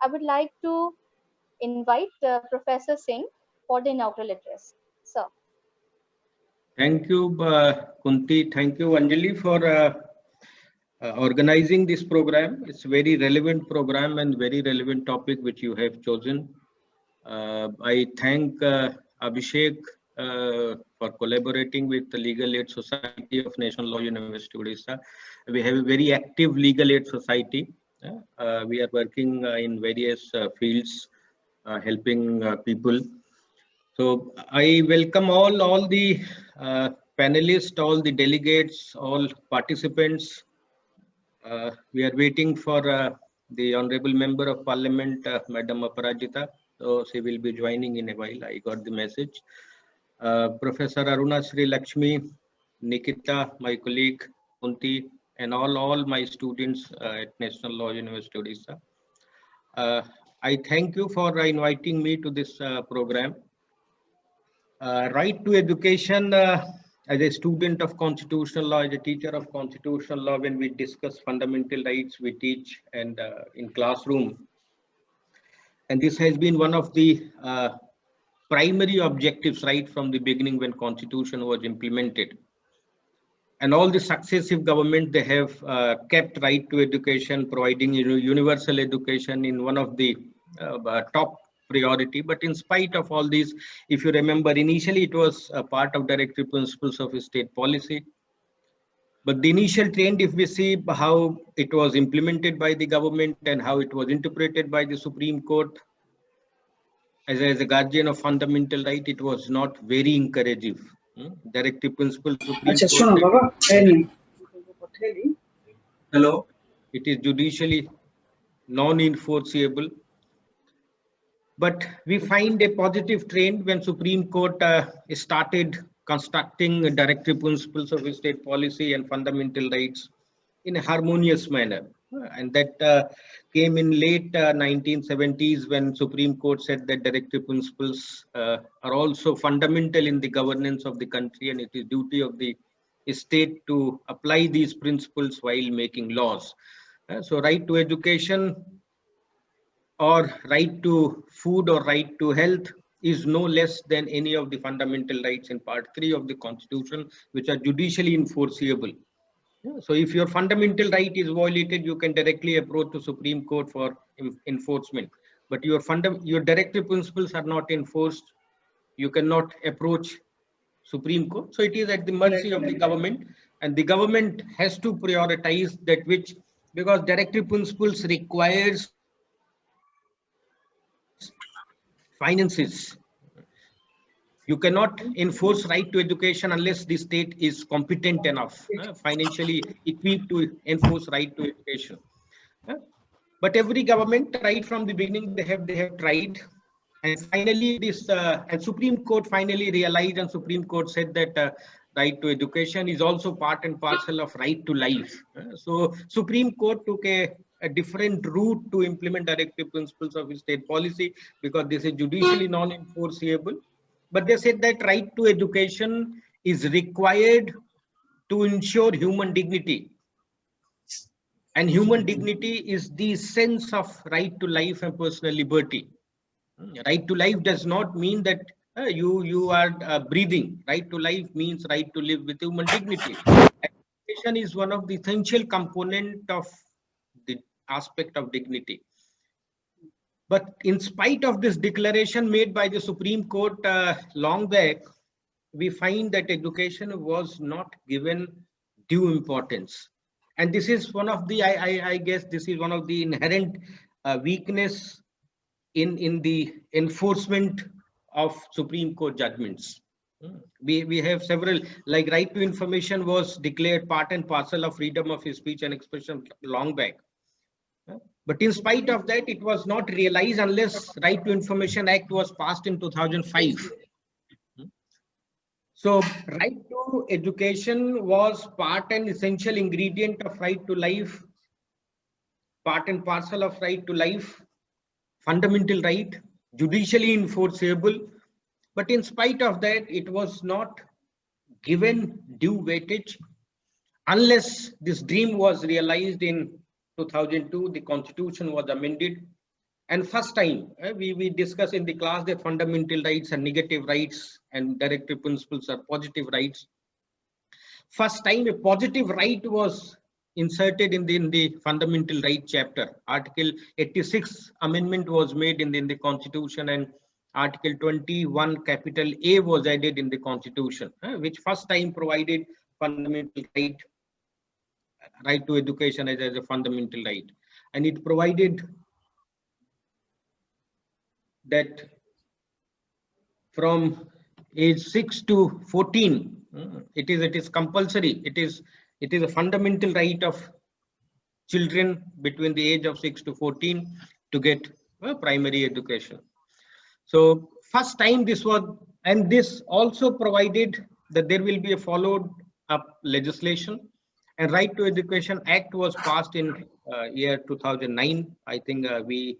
I would like to invite Professor Singh for the inaugural address. Sir. Thank you, Kunti. Thank you, Anjali, for organizing this program. It's a very relevant program and very relevant topic which you have chosen. I thank Abhishek for collaborating with the Legal Aid Society of National Law University Odisha. We have a very active legal aid society. We are working in various fields, helping people. So I welcome all the panelists, all the delegates, all participants. We are waiting for the Honorable Member of Parliament, Madam Aparajita. So she will be joining in a while. I got the message. Professor Aruna Sri Lakshmi, Nikita, my colleague, Kunti, and all my students at National Law University Odisha. I thank you for inviting me to this program. Right to education, as a student of constitutional law, as a teacher of constitutional law, when we discuss fundamental rights, we teach and in classroom. And this has been one of the primary objectives right from the beginning when constitution was implemented. And all the successive government, they have kept right to education, providing universal education in one of the top priority. But in spite of all these, if you remember, initially it was a part of directive principles of state policy. But the initial trend, if we see how it was implemented by the government and how it was interpreted by the Supreme Court, as a guardian of fundamental right, it was not very encouraging. Directive principles, Supreme Court. Hello. It is judicially non-enforceable. But we find a positive trend when Supreme Court started constructing directive principles of state policy and fundamental rights in a harmonious manner. And that came in late 1970s when Supreme Court said that directive principles are also fundamental in the governance of the country, and it is duty of the state to apply these principles while making laws. So right to education or right to food or right to health is no less than any of the fundamental rights in Part 3 of the Constitution, which are judicially enforceable. So if your fundamental right is violated, you can directly approach the Supreme Court for enforcement. But your directive principles are not enforced, you cannot approach Supreme Court. So it is at the mercy of the government, and the government has to prioritize that which, because directive principles requires finances. You cannot enforce right to education unless the state is competent enough, financially equipped to enforce right to education. But every government, right from the beginning, they have tried, and finally this and Supreme Court finally realized, and Supreme Court said that right to education is also part and parcel of right to life. So Supreme Court took a different route to implement directive principles of state policy, because this is judicially non-enforceable. But they said that right to education is required to ensure human dignity. And human dignity is the sense of right to life and personal liberty. Right to life does not mean that you are breathing. Right to life means right to live with human dignity. Education is one of the essential component of the aspect of dignity. But in spite of this declaration made by the Supreme Court long back, we find that education was not given due importance. And this is one of the, I guess this is one of the inherent weakness in the enforcement of Supreme Court judgments. We have several, like right to information was declared part and parcel of freedom of speech and expression long back. But in spite of that, it was not realized unless Right to Information Act was passed in 2005. So right to education was part and essential ingredient of right to life, part and parcel of right to life, fundamental right, judicially enforceable. But in spite of that, it was not given due weightage unless this dream was realized in 2002. The Constitution was amended, And first time we discuss in the class that fundamental rights are negative rights and directive principles are positive rights. First time a positive right was inserted in the fundamental right chapter. Article 86 amendment was made in the constitution, and Article 21 capital A was added in the constitution, which first time provided fundamental right to education as a fundamental right. And it provided that from age 6 to 14, it is compulsory. It is a fundamental right of children between the age of 6 to 14 to get primary education. So first time this was, and this also provided that there will be a followed up legislation, and Right to Education Act was passed in year 2009. I think we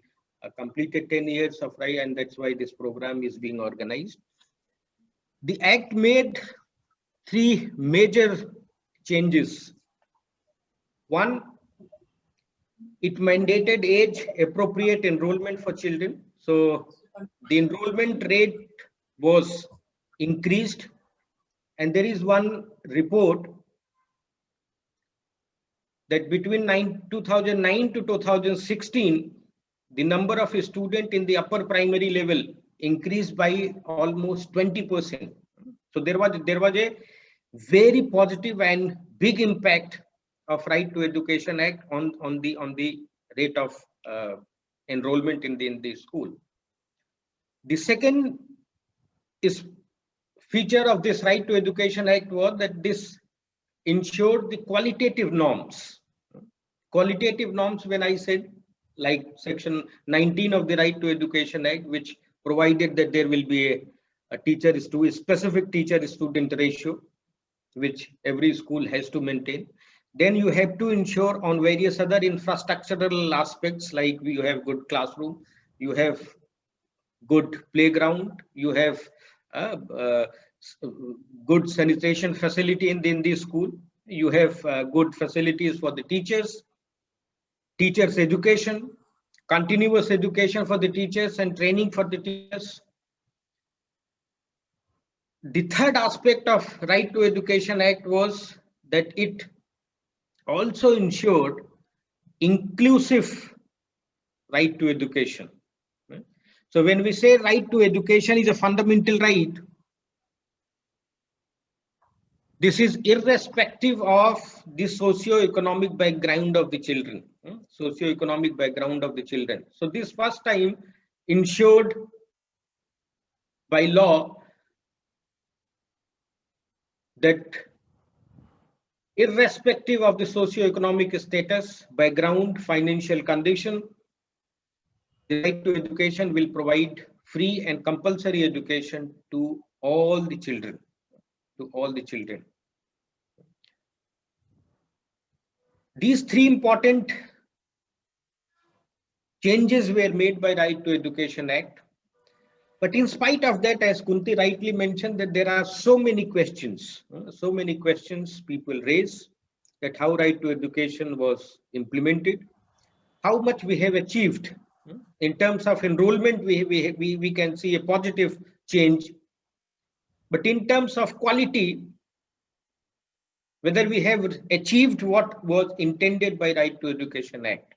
completed 10 years of right, and that's why this program is being organized. The act made 3 major changes. One, it mandated age appropriate enrollment for children. So the enrollment rate was increased, and there is one report that between 2009 to 2016, the number of students in the upper primary level increased by almost 20%. So there was a very positive and big impact of Right to Education Act on the rate of enrollment in the school. The second feature of this Right to Education Act was that this ensured the qualitative norms. Qualitative norms, when I said, like section 19 of the Right to Education Act, which provided that there will be a specific teacher-student ratio, which every school has to maintain. Then you have to ensure on various other infrastructural aspects, like you have good classroom, you have good playground, you have good sanitation facility in the school, you have good facilities for the teachers education, continuous education for the teachers, and training for the teachers. The third aspect of Right to Education Act was that it also ensured inclusive right to education. So when we say right to education is a fundamental right, this is irrespective of the socio-economic background of the children. Socio-economic background of the children. So this first time ensured by law that irrespective of the socio-economic status, background, financial condition, the right to education will provide free and compulsory education to all the children. These 3 important changes were made by Right to Education Act. But in spite of that, as Kunti rightly mentioned, that there are so many questions people raise, that how Right to Education was implemented, how much we have achieved. In terms of enrollment, we can see a positive change. But in terms of quality, whether we have achieved what was intended by Right to Education Act.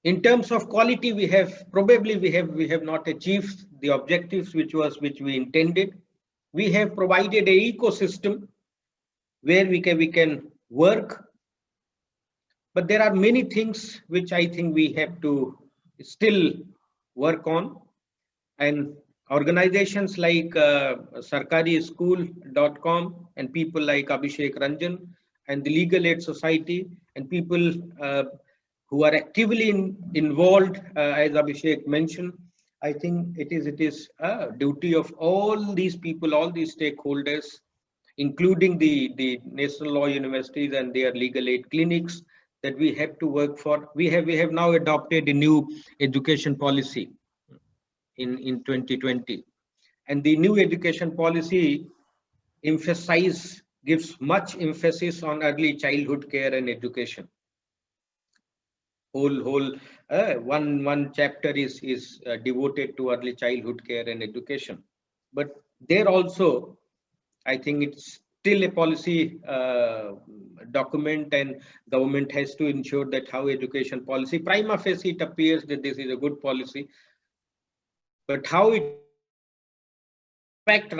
In terms of quality, we have not achieved the objectives which we intended. We have provided an ecosystem where we can work, but there are many things which I think we have to still work on, and organizations like sarkarischool.com and people like Abhishek Ranjan and the Legal Aid Society and people who are actively involved, as Abhishek mentioned. I think it is a duty of all these people, all these stakeholders, including the National Law Universities and their legal aid clinics, that we have to work for. We have now adopted a new education policy in 2020, and the new education policy gives much emphasis on early childhood care and education. one chapter is devoted to early childhood care and education. But there also, I think it's still a policy document, and government has to ensure that how education policy, prima facie it appears that this is a good policy, but how it impact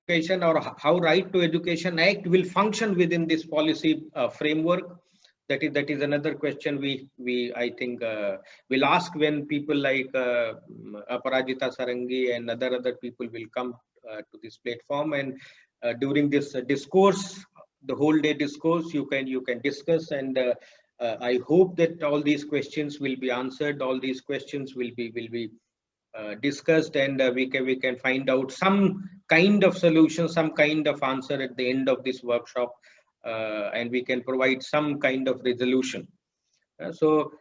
education, or how Right to Education Act will function within this policy framework. That is another question we I think will ask when people like Aparajita Sarangi and other people will come to this platform, and during this discourse, the whole day discourse, you can discuss, and I hope that all these questions will be answered. All these questions will be discussed, and we can find out some kind of solution, some kind of answer at the end of this workshop, and we can provide some kind of resolution. So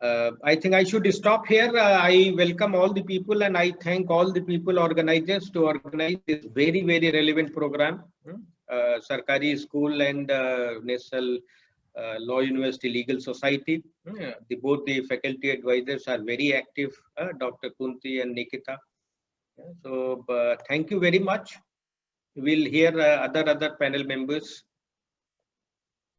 I think I should stop here. I welcome all the people, and I thank all the people, organizers, to organize this very relevant program. Sarkari School and National Law University Legal Society. Both the faculty advisors are very active, Dr. Kunti and Nikita. So thank you very much. We'll hear other panel members